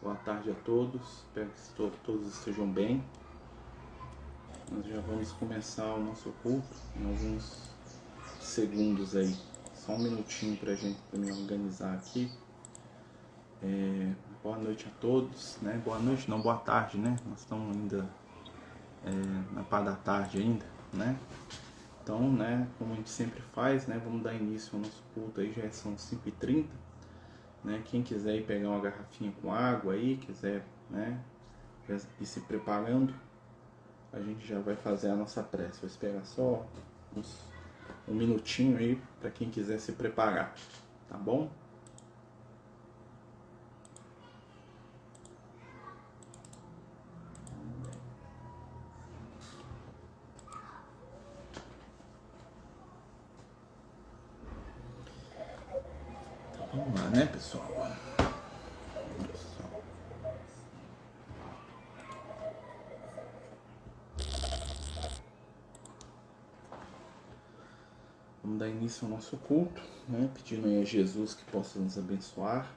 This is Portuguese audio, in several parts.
boa tarde a todos, espero que todos estejam bem. Nós já vamos começar o nosso culto em alguns segundos aí, só um minutinho para me organizar aqui. Boa noite a todos, né? Boa noite, não, boa tarde, né? Nós estamos ainda na parte da tarde ainda, né? Então, né, como a gente sempre faz, né, vamos dar início ao nosso culto aí, já são 5h30, né? Quem quiser ir pegar uma garrafinha com água aí, quiser, né, já ir se preparando, a gente já vai fazer a nossa prece. Vou esperar só um minutinho aí para quem quiser se preparar, tá bom? Vamos lá, né, pessoal? Vamos dar início ao nosso culto, né? Pedindo aí a Jesus que possa nos abençoar.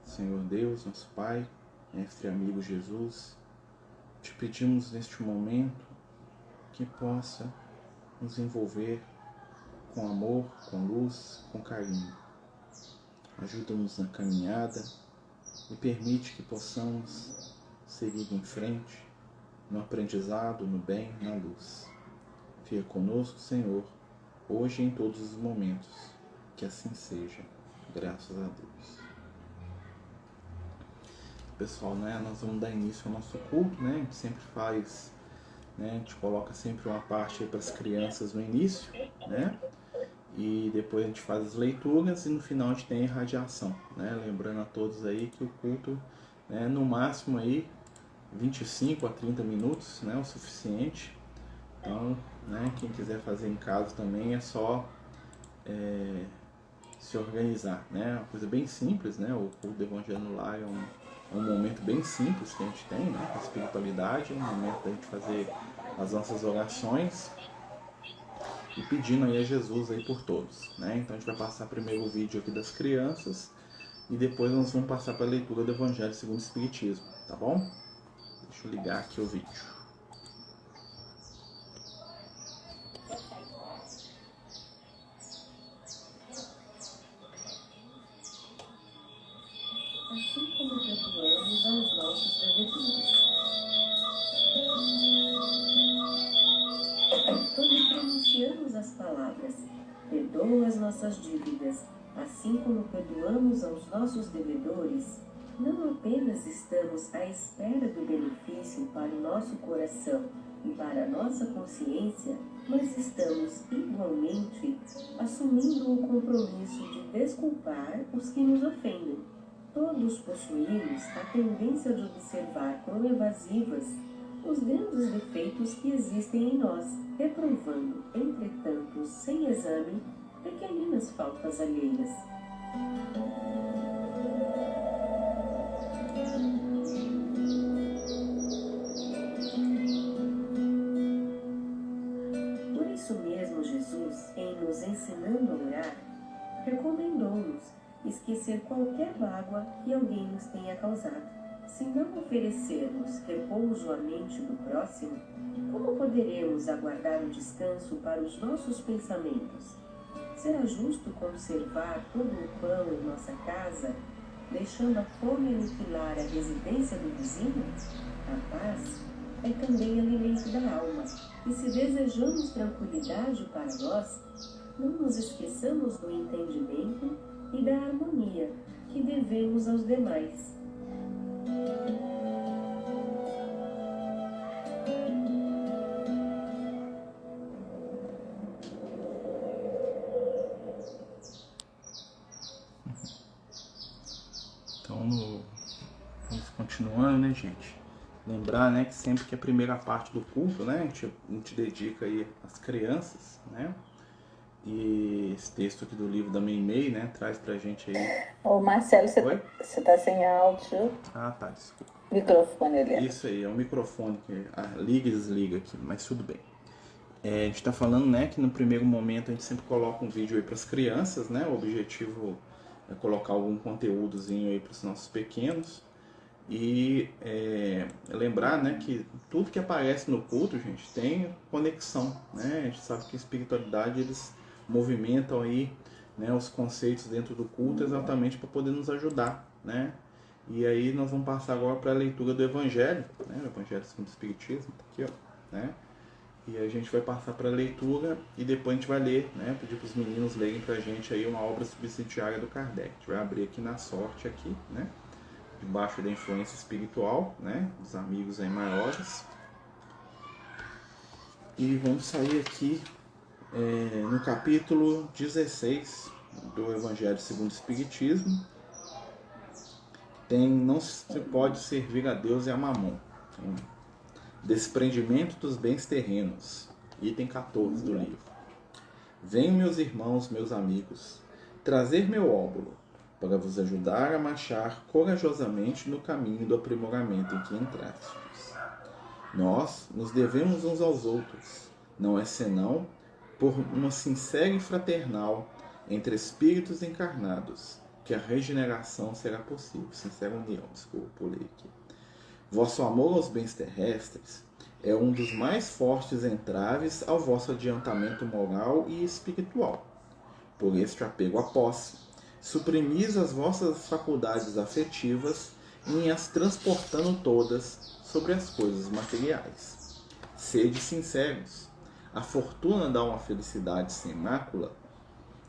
Senhor Deus, nosso Pai, mestre e amigo Jesus, te pedimos neste momento que possa nos envolver com amor, com luz, com carinho. Ajuda-nos na caminhada e permite que possamos seguir em frente, no aprendizado, no bem, na luz. Fica conosco, Senhor, hoje e em todos os momentos. Que assim seja, graças a Deus. Pessoal, né, nós vamos dar início ao nosso culto, né? A gente sempre faz, né, a gente coloca sempre uma parte para as crianças no início, né? E depois a gente faz as leituras e no final a gente tem a irradiação, né? Lembrando a todos aí que o culto, né, no máximo aí 25 a 30 minutos, né, o suficiente. Então, né, quem quiser fazer em casa também é só se organizar, né? Uma coisa bem simples, né? O culto do Evangelho no Lar é um momento bem simples que a gente tem, né? A espiritualidade, é um momento da gente fazer as nossas orações e pedindo aí a Jesus aí por todos, né? Então a gente vai passar primeiro o vídeo aqui das crianças e depois nós vamos passar para a leitura do Evangelho segundo o Espiritismo, tá bom? Deixa eu ligar aqui o vídeo. Assim como perdoamos aos nossos devedores. Quando pronunciamos as palavras, perdoa as nossas dívidas, assim como perdoamos aos nossos devedores, não apenas estamos à espera do benefício para o nosso coração e para a nossa consciência, mas estamos igualmente assumindo o compromisso de desculpar os que nos ofendem. Todos possuímos a tendência de observar como evasivas os grandes defeitos que existem em nós, reprovando, entretanto, sem exame, pequeninas faltas alheias. Por isso mesmo, Jesus, em nos ensinando a orar, recomendou-nos esquecer qualquer mágoa que alguém nos tenha causado. Se não oferecermos repouso à mente do próximo, como poderemos aguardar o descanso para os nossos pensamentos? Será justo conservar todo o pão em nossa casa, deixando a fome aniquilar a residência do vizinho? A paz é também alimento da alma, e se desejamos tranquilidade para nós, não nos esqueçamos do entendimento e da harmonia que devemos aos demais. Então, vamos continuando, né, gente? Lembrar, né, que sempre que a primeira parte do culto, né, a gente dedica aí às crianças, né? E esse texto aqui do livro da Meimei, né, traz pra gente aí... Ô Marcelo, você tá sem áudio? Ah, tá, desculpa. Microfone ali. Isso aí, é um microfone que liga e desliga aqui, mas tudo bem. A gente tá falando, né, que no primeiro momento a gente sempre coloca um vídeo aí pras crianças, né? O objetivo é colocar algum conteúdozinho aí pros nossos pequenos. E lembrar, né, que tudo que aparece no culto, gente, tem conexão, né? A gente sabe que a espiritualidade, eles movimentam aí, né, os conceitos dentro do culto exatamente para poder nos ajudar, né? E aí nós vamos passar agora para a leitura do Evangelho, né? O Evangelho segundo o Espiritismo, tá aqui, ó, né? E a gente vai passar para a leitura e depois a gente vai ler, né? Pedir para os meninos lerem para a gente aí uma obra subsidiária do Kardec. A gente vai abrir aqui na sorte, aqui, né? Debaixo da influência espiritual, né? Dos amigos aí maiores. E vamos sair aqui no capítulo 16 do Evangelho segundo o Espiritismo. Não se pode servir a Deus e a Mamon. Desprendimento dos bens terrenos. Item 14 do livro. Venham, meus irmãos, meus amigos, trazer meu óbolo, para vos ajudar a marchar corajosamente no caminho do aprimoramento em que entrastes. Nós nos devemos uns aos outros, não é senão por uma sincera e fraternal entre espíritos encarnados, que a regeneração será possível. Sincera união, desculpa por ler aqui. Vosso amor aos bens terrestres é um dos mais fortes entraves ao vosso adiantamento moral e espiritual. Por este apego à posse, suprimis as vossas faculdades afetivas em as transportando todas sobre as coisas materiais. Sede sinceros. A fortuna dá uma felicidade sem mácula.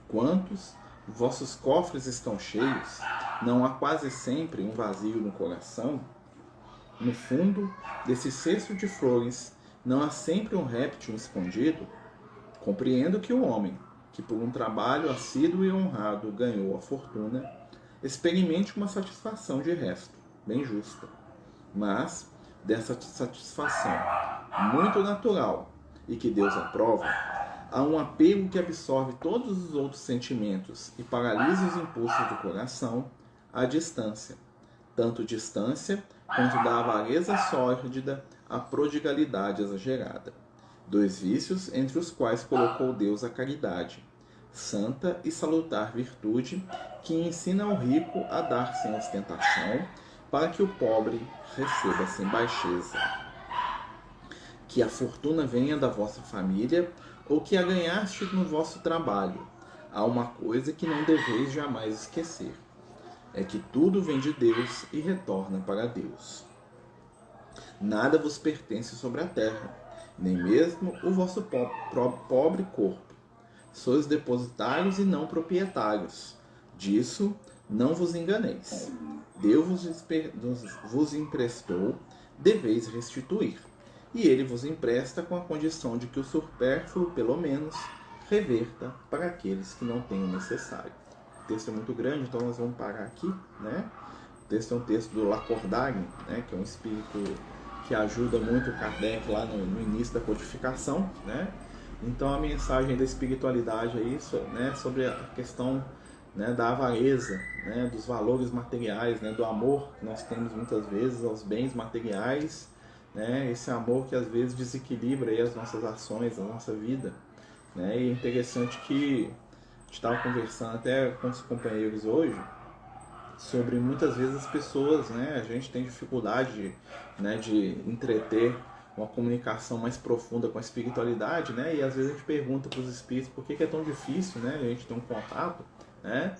Quantos vossos cofres estão cheios, não há quase sempre um vazio no coração? No fundo desse cesto de flores, não há sempre um réptil escondido? Compreendo que o homem, que por um trabalho assíduo e honrado ganhou a fortuna, experimente uma satisfação de resto, bem justa. Mas, dessa satisfação muito natural e que Deus aprova, há um apego que absorve todos os outros sentimentos e paralisa os impulsos do coração à distância. Tanto distância quanto da avareza sórdida à prodigalidade exagerada. Dois vícios entre os quais colocou Deus a caridade, santa e salutar virtude, que ensina ao rico a dar sem ostentação, para que o pobre receba sem baixeza. Que a fortuna venha da vossa família, ou que a ganhaste no vosso trabalho, há uma coisa que não deveis jamais esquecer. É que tudo vem de Deus e retorna para Deus. Nada vos pertence sobre a terra, nem mesmo o vosso pobre corpo. Sois depositários e não proprietários. Disso não vos enganeis. Deus vos emprestou, deveis restituir. E ele vos empresta com a condição de que o supérfluo, pelo menos, reverta para aqueles que não têm o necessário. O texto é muito grande, então nós vamos parar aqui, né? O texto é um texto do Lacordaire, né? Que é um espírito que ajuda muito o Kardec lá no início da codificação, né? Então a mensagem da espiritualidade aí, né, sobre a questão, né, da avareza, né, dos valores materiais, né, do amor que nós temos muitas vezes aos bens materiais, né, esse amor que às vezes desequilibra aí as nossas ações, a nossa vida, né? E é interessante que a gente estava conversando até com os companheiros hoje sobre muitas vezes as pessoas, né, a gente tem dificuldade, né, de entreter uma comunicação mais profunda com a espiritualidade, né? E às vezes a gente pergunta para os espíritos por que é tão difícil, né, a gente ter um contato, né?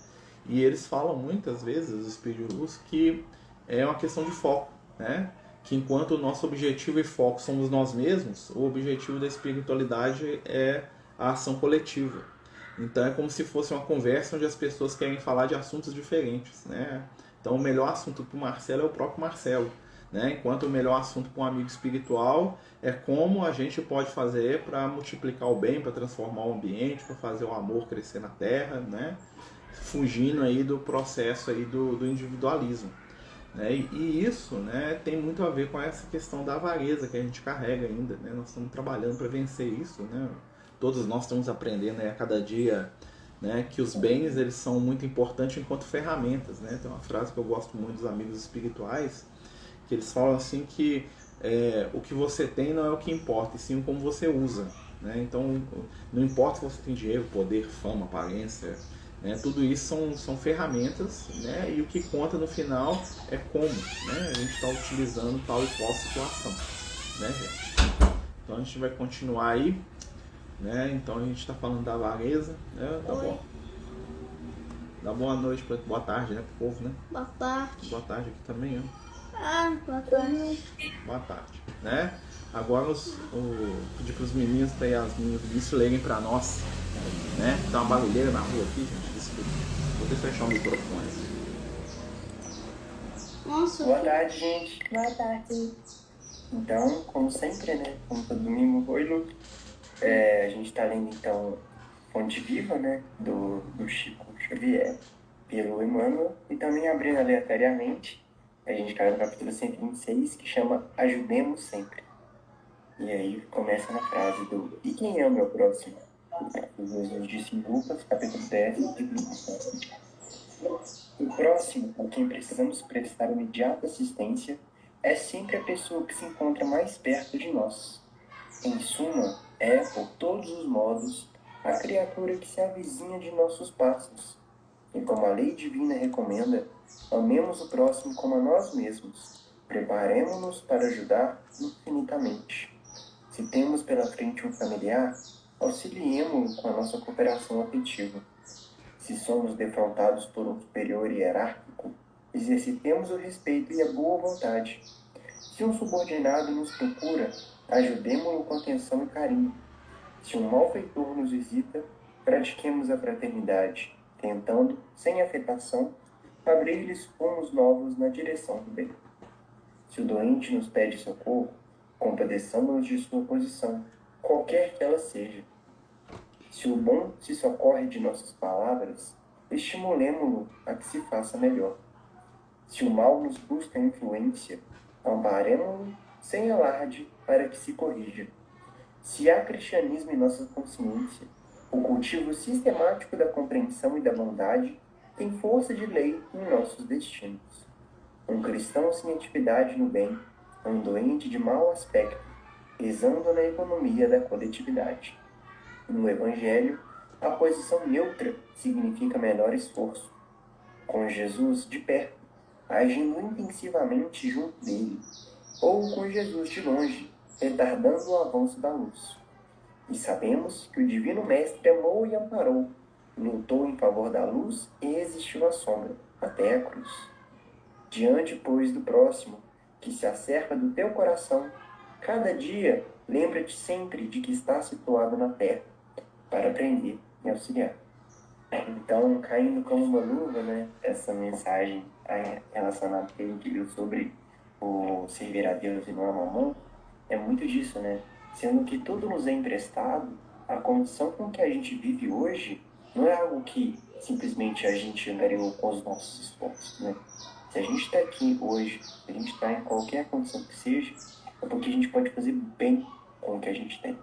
E eles falam muitas vezes, os espíritos de luz, que é uma questão de foco, né? Que enquanto o nosso objetivo e foco somos nós mesmos, o objetivo da espiritualidade é a ação coletiva. Então é como se fosse uma conversa onde as pessoas querem falar de assuntos diferentes, né? Então o melhor assunto para o Marcelo é o próprio Marcelo, né? Enquanto o melhor assunto para um amigo espiritual é como a gente pode fazer para multiplicar o bem, para transformar o ambiente, para fazer o amor crescer na Terra, né? Fugindo aí do processo aí do individualismo, né? E isso, né, tem muito a ver com essa questão da avareza que a gente carrega ainda, né? Nós estamos trabalhando para vencer isso, né? Todos nós estamos aprendendo, né, a cada dia, né, que os bens eles são muito importantes enquanto ferramentas, né? Tem uma frase que eu gosto muito dos amigos espirituais, que eles falam assim que o que você tem não é o que importa, e sim como você usa, né? Então não importa se você tem dinheiro, poder, fama, aparência, Né? Tudo isso são ferramentas, né? E o que conta no final é como, né? A gente está utilizando tal e qual situação, né, gente? Então a gente vai continuar aí, né? Então a gente está falando da avareza, né? Tá bom. Dá boa noite, boa tarde, né, pro povo, né? Boa tarde. Boa tarde aqui também, né? Boa tarde. Boa tarde, né? Agora pedir para os meninos da Yasmin e o Vinícius lerem para nós, né? Tá uma barulheira na rua aqui, gente, desculpa. Vou fechar o microfone. Nossa. Boa tarde, gente. Boa tarde. Então, como sempre, né? Como todo domingo, oi, Lu. A gente tá lendo, então, Fonte Viva, né? Do Chico Xavier, pelo Emmanuel. E também abrindo aleatoriamente, a gente caiu no capítulo 126, que chama Ajudemos Sempre. E aí começa na frase do "E quem é o meu próximo?" Jesus disse em Lucas, capítulo 10, o próximo, a quem precisamos prestar imediata assistência, é sempre a pessoa que se encontra mais perto de nós. Em suma, é, por todos os modos, a criatura que se avizinha de nossos passos. E como a lei divina recomenda, amemos o próximo como a nós mesmos. Preparemo-nos para ajudar infinitamente. Se temos pela frente um familiar, auxiliemo-lo com a nossa cooperação afetiva. Se somos defrontados por um superior hierárquico, exercitemos o respeito e a boa vontade. Se um subordinado nos procura, ajudemo-lo com atenção e carinho. Se um malfeitor nos visita, pratiquemos a fraternidade, tentando, sem afetação, abrir-lhes rumos novos na direção do bem. Se o doente nos pede socorro, compadeçamos-nos de sua posição, qualquer que ela seja. Se o bom se socorre de nossas palavras, estimulemo-lo a que se faça melhor. Se o mal nos busca influência, amparemo-lo sem alarde para que se corrija. Se há cristianismo em nossa consciência, o cultivo sistemático da compreensão e da bondade tem força de lei em nossos destinos. Um cristão sem atividade no bem é um doente de mau aspecto, pisando na economia da coletividade. No Evangelho, a posição neutra significa menor esforço. Com Jesus de perto, agindo intensivamente junto dele, ou com Jesus de longe, retardando o avanço da luz. E sabemos que o Divino Mestre amou e amparou, lutou em favor da luz e resistiu à sombra, até a cruz. Diante, pois, do próximo, que se acerca do teu coração, cada dia lembra-te sempre de que está situado na terra, para aprender e auxiliar. Então, caindo como uma luva, né, essa mensagem relacionada que a gente viu sobre o servir a Deus e não a mamão, é muito disso, né? Sendo que tudo nos é emprestado, a condição com que a gente vive hoje não é algo que simplesmente a gente ganhou com os nossos esforços, né? Se a gente está aqui hoje, se a gente está em qualquer condição que seja, é porque a gente pode fazer bem com o que a gente tem.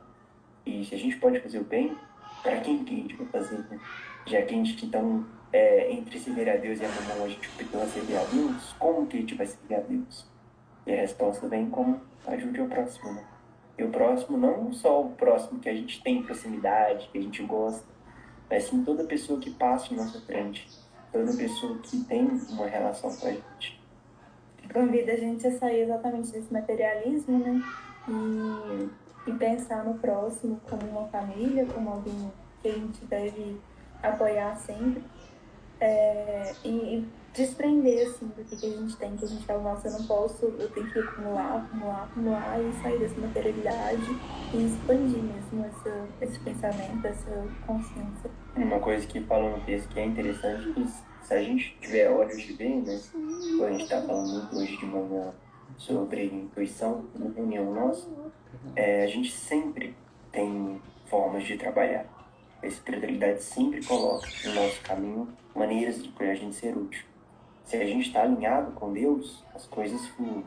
E se a gente pode fazer o bem, para quem que a gente vai fazer, né? Já que a gente, então, entre servir a Deus e a mamão, a gente optou servir a Deus, como que a gente vai servir a Deus? E a resposta vem como ajude o próximo, né? E o próximo, não só o próximo que a gente tem proximidade, que a gente gosta, mas sim toda pessoa que passa em nossa frente, toda pessoa que tem uma relação com a gente. Convida a gente a sair exatamente desse materialismo, né? E pensar no próximo como uma família, como alguém que a gente deve apoiar sempre. E desprender, assim, do que a gente tem, que a gente fala, nossa, eu tenho que acumular e sair dessa materialidade e expandir mesmo esse pensamento, essa consciência. Uma coisa que fala no texto que é interessante, que se a gente tiver olhos de ver, né, a gente está falando muito hoje de manhã sobre intuição, na reunião nossa, a gente sempre tem formas de trabalhar. A espiritualidade sempre coloca no nosso caminho maneiras de a gente ser útil. Se a gente está alinhado com Deus, as coisas fluem.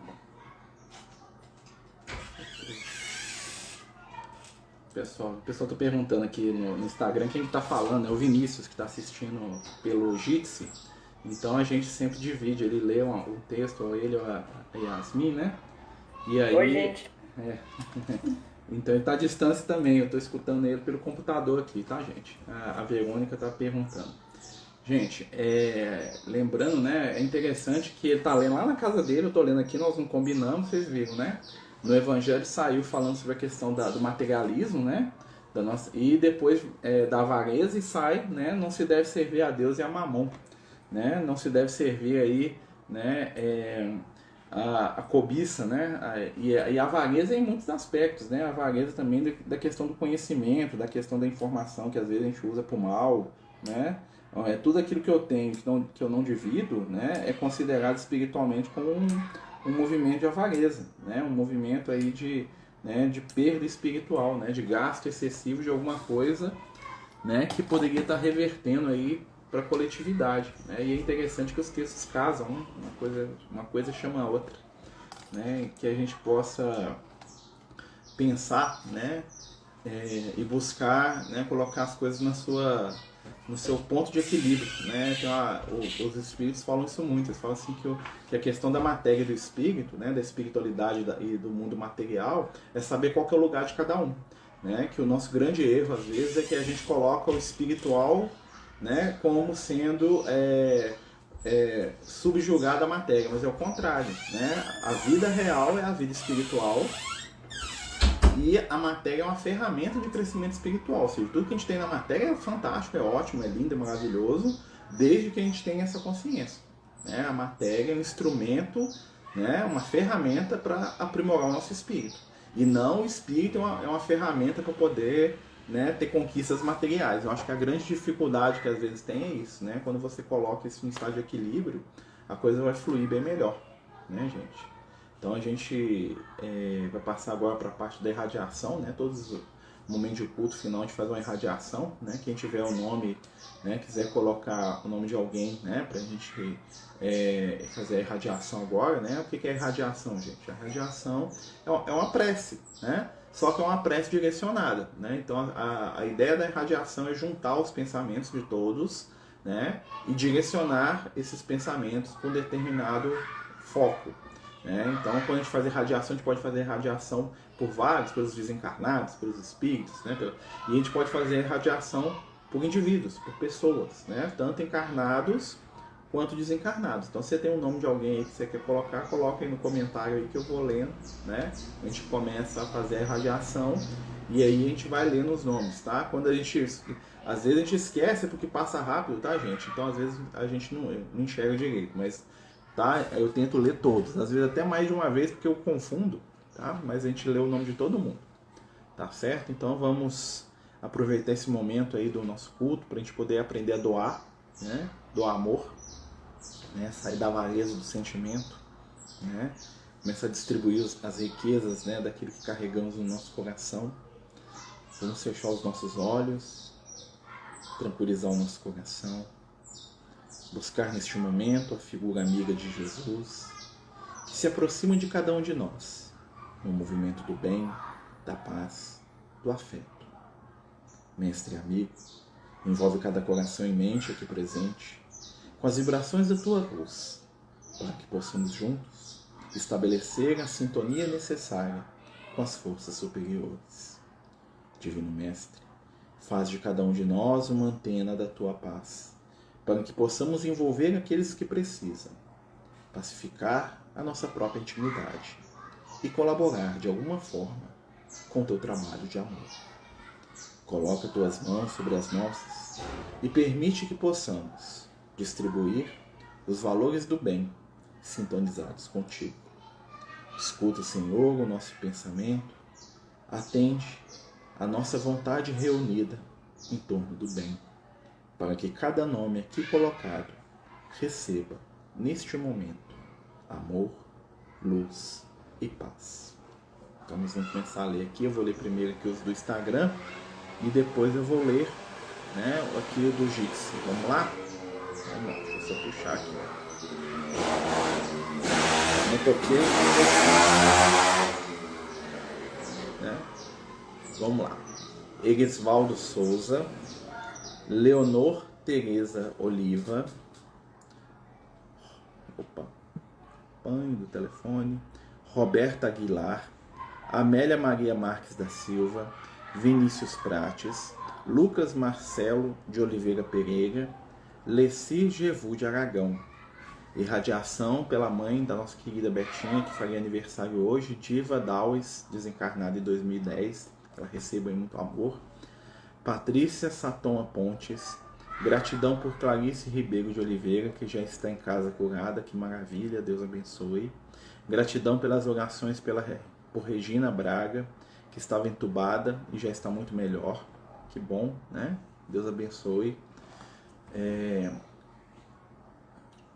O pessoal tá perguntando aqui no Instagram quem que tá falando, é o Vinícius que tá assistindo pelo Jitsi. Então a gente sempre divide, ele lê o texto, ou ele ou a Yasmin, né? E aí, oi, gente! Então ele tá à distância também, eu tô escutando ele pelo computador aqui, tá, gente? A Verônica tá perguntando. Gente, lembrando, né, é interessante que ele tá lendo lá na casa dele, eu tô lendo aqui, nós não combinamos, vocês viram, né? No Evangelho saiu falando sobre a questão do materialismo, né? E depois da avareza e sai, né? Não se deve servir a Deus e a Mamon, né? Não se deve servir aí, né? A cobiça, né? E a avareza em muitos aspectos, né? A avareza também da questão do conhecimento, da questão da informação que às vezes a gente usa para o mal, né? Tudo aquilo que eu tenho que eu não divido, né? É considerado espiritualmente como um movimento de avareza, né? Um movimento aí de perda espiritual, né? De gasto excessivo de alguma coisa, né? Que poderia estar revertendo aí para a coletividade, né? E é interessante que os textos casam, né? Uma coisa chama a outra, né? Que a gente possa pensar, né? E buscar, né? Colocar as coisas no seu ponto de equilíbrio, né? Então, os espíritos falam isso muito, eles falam assim que a questão da matéria e do espírito, né? Da espiritualidade e do mundo material é saber qual que é o lugar de cada um, né? Que o nosso grande erro às vezes é que a gente coloca o espiritual, né, como sendo subjugado à matéria, mas é o contrário, né? A vida real é a vida espiritual e a matéria é uma ferramenta de crescimento espiritual, ou seja, tudo que a gente tem na matéria é fantástico, é ótimo, é lindo, é maravilhoso, desde que a gente tenha essa consciência, né? A matéria é um instrumento, né, uma ferramenta para aprimorar o nosso espírito, e não o espírito é uma ferramenta para poder, né, ter conquistas materiais. Eu acho que a grande dificuldade que às vezes tem é isso, né? Quando você coloca isso em estado de equilíbrio, a coisa vai fluir bem melhor, né, gente? Então a gente vai passar agora para a parte da irradiação, né? Todos os momentos de culto final a gente faz uma irradiação, né? Quem tiver o nome, né, quiser colocar o nome de alguém, né, para a gente fazer a irradiação agora, né? O que é a irradiação, gente? A irradiação é uma prece, né? Só que é uma prece direcionada, né? Então a ideia da irradiação é juntar os pensamentos de todos, né? E direcionar esses pensamentos com um determinado foco, né? Então quando a gente faz irradiação, a gente pode fazer irradiação por vários, pelos desencarnados, pelos espíritos, né? E a gente pode fazer irradiação por indivíduos, por pessoas, né? Tanto encarnados quanto desencarnados. Então, se você tem o nome de alguém aí que você quer colocar, coloca aí no comentário aí que eu vou lendo, né? A gente começa a fazer a irradiação e aí a gente vai lendo os nomes, tá? Quando às vezes a gente esquece porque passa rápido, tá, gente? Então, às vezes a gente não enxerga direito, mas tá? Eu tento ler todos, às vezes até mais de uma vez porque eu confundo, tá? Mas a gente lê o nome de todo mundo, tá certo? Então, vamos aproveitar esse momento aí do nosso culto para a gente poder aprender a doar, né? Doar amor, né? Sair da avareza do sentimento, né? Começar a distribuir as riquezas, né, daquilo que carregamos no nosso coração. Vamos fechar os nossos olhos, tranquilizar o nosso coração, buscar neste momento a figura amiga de Jesus, que se aproxima de cada um de nós, no movimento do bem, da paz, do afeto. Mestre amigo, envolve cada coração e mente aqui presente, com as vibrações da tua luz, para que possamos juntos estabelecer a sintonia necessária com as forças superiores. Divino Mestre, faz de cada um de nós uma antena da tua paz, para que possamos envolver aqueles que precisam, pacificar a nossa própria intimidade e colaborar de alguma forma com o teu trabalho de amor. Coloca tuas mãos sobre as nossas e permite que possamos distribuir os valores do bem sintonizados contigo. Escuta, Senhor, o nosso pensamento, atende a nossa vontade reunida em torno do bem, para que cada nome aqui colocado receba, neste momento, amor, luz e paz. Então nós vamos começar a ler aqui, eu vou ler primeiro aqui os do Instagram e depois eu vou ler, né, aqui o do Jitsi. Vamos lá? Vamos lá, deixa eu só puxar aqui. Não toquei. Né? Vamos lá. Egisvaldo Souza, Leonor Tereza Oliva. Opa. Pai do telefone. Roberta Aguilar. Amélia Maria Marques da Silva. Vinícius Prates. Lucas Marcelo de Oliveira Pereira. Leci Gevu de Aragão. Irradiação pela mãe da nossa querida Betinha, que faria aniversário hoje, Diva Dawes, desencarnada em 2010. Ela receba aí muito amor. Patrícia Satoma Pontes. Gratidão por Clarice Ribeiro de Oliveira, que já está em casa curada. Que maravilha, Deus abençoe. Gratidão pelas orações por Regina Braga, que estava entubada e já está muito melhor. Que bom, né? Deus abençoe.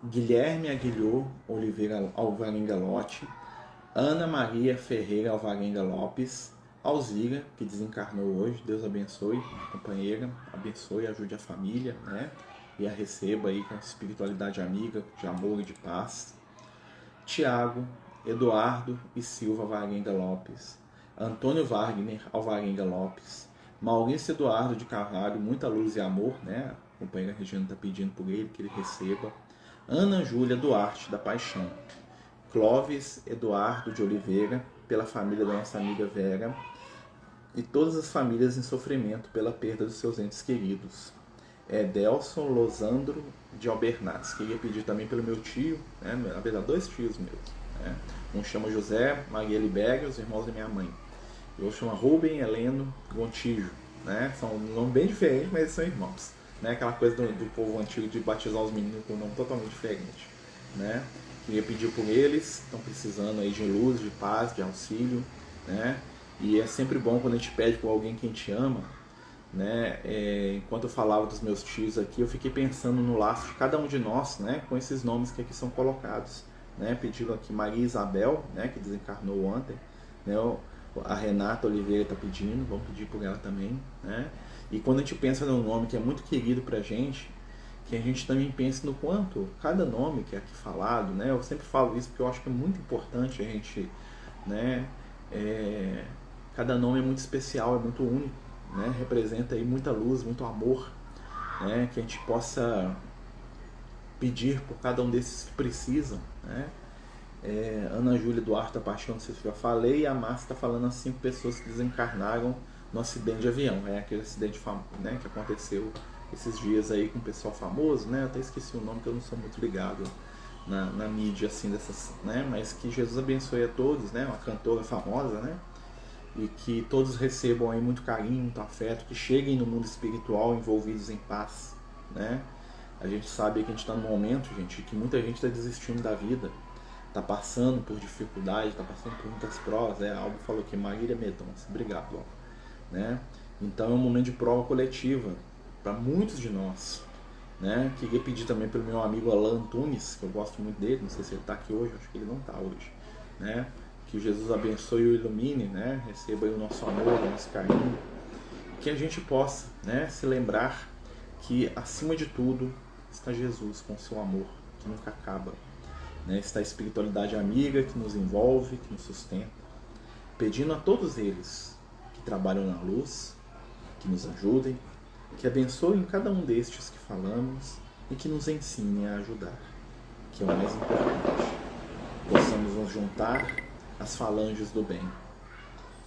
Guilherme Aguilhou Oliveira Alvarenga Lote, Ana Maria Ferreira Alvarenga Lopes, Alzira, que desencarnou hoje, Deus abençoe, companheira, abençoe, ajude a família, né? E a receba aí com espiritualidade amiga, de amor e de paz. Tiago, Eduardo e Silva Alvarenga Lopes, Antônio Wagner Alvarenga Lopes, Maurício Eduardo de Carvalho, muita luz e amor, né? A companheira Regina está pedindo por ele, que ele receba. Ana Júlia Duarte da Paixão, Clóvis Eduardo de Oliveira, pela família da nossa amiga Vera, e todas as famílias em sofrimento pela perda dos seus entes queridos. Delson Losandro de Albernaz. Queria pedir também pelo meu tio, né? Na verdade, 2 tios meus. Né? Um chama José Maria Libério, os irmãos da minha mãe. E outro chama Rubem Heleno Gontijo. Né? São um nome bem diferente, mas eles são irmãos. Né? Aquela coisa do povo antigo de batizar os meninos com um nome totalmente diferente. Né? Queria pedir por eles, estão precisando aí de luz, de paz, de auxílio. Né? E é sempre bom quando a gente pede por alguém que a gente ama. Né? Enquanto eu falava dos meus tios aqui, eu fiquei pensando no laço de cada um de nós, né? Com esses nomes que aqui são colocados. Né? Pedindo aqui Maria Isabel, né? Que desencarnou ontem. Né? A Renata Oliveira está pedindo, vamos pedir por ela também. Né? E quando a gente pensa num nome que é muito querido pra gente, que a gente também pense no quanto cada nome que é aqui falado, né? Eu sempre falo isso porque eu acho que é muito importante a gente, né? Cada nome é muito especial, é muito único, né? Representa aí muita luz, muito amor, né? Que a gente possa pedir por cada um desses que precisam, né? Ana Júlia Duarte da Paixão, não sei se eu já falei, e a Márcia está falando as 5 pessoas que desencarnaram no acidente de avião, aquele acidente né, que aconteceu esses dias aí com o pessoal famoso, né? Eu até esqueci o nome, que eu não sou muito ligado na mídia assim dessas, né? Mas que Jesus abençoe a todos, né? Uma cantora famosa, né? E que todos recebam aí muito carinho, muito afeto, que cheguem no mundo espiritual envolvidos em paz, né? A gente sabe que a gente está num momento, gente, que muita gente está desistindo da vida, está passando por dificuldade, está passando por muitas provas. A Alba falou que Marília Medonça, obrigado, Alba. Né? Então é um momento de prova coletiva para muitos de nós, né? Queria pedir também pelo meu amigo Alan Antunes, que eu gosto muito dele, não sei se ele está aqui hoje, acho que ele não está hoje, né? Que Jesus abençoe e o ilumine, né? Receba aí o nosso amor, o nosso carinho, que a gente possa, né, se lembrar que acima de tudo está Jesus com seu amor, que nunca acaba, né? Está a espiritualidade amiga que nos envolve, que nos sustenta, pedindo a todos eles que trabalham na luz, que nos ajudem, que abençoem cada um destes que falamos e que nos ensinem a ajudar, que é o mais importante. Possamos nos juntar às falanges do bem.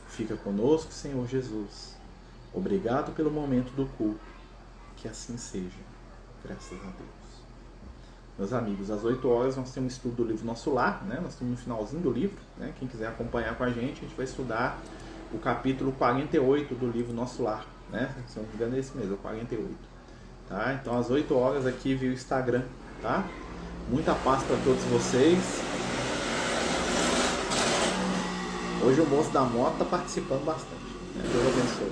Fica conosco, Senhor Jesus. Obrigado pelo momento do culto. Que assim seja. Graças a Deus. Meus amigos, às 8 horas nós temos estudo do livro Nosso Lar, né? Nós estamos no finalzinho do livro, né? Quem quiser acompanhar com a gente vai estudar o capítulo 48 do livro Nosso Lar, né? Se eu não me engano é esse mesmo, 48. Tá? Então às 8 horas aqui via o Instagram, tá? Muita paz para todos vocês. Hoje o moço da moto está participando bastante, né? Deus abençoe,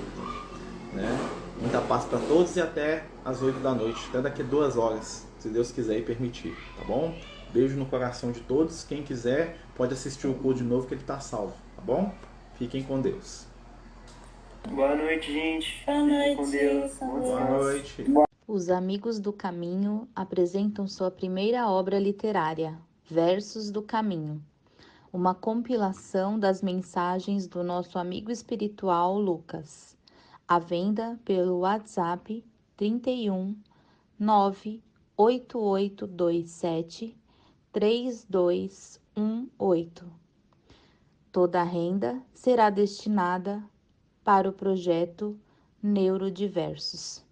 né? Muita paz para todos e até às 8 da noite, até daqui a 2 horas, se Deus quiser e permitir, tá bom? Beijo no coração de todos. Quem quiser pode assistir o culto de novo que ele está salvo, tá bom? Fiquem com Deus. Boa noite, gente. Boa noite. Com Deus. Boa noite. Os Amigos do Caminho apresentam sua primeira obra literária, Versos do Caminho, uma compilação das mensagens do nosso amigo espiritual Lucas, à venda pelo WhatsApp 31 98827 3218. Toda a renda será destinada para o projeto Neurodiversos.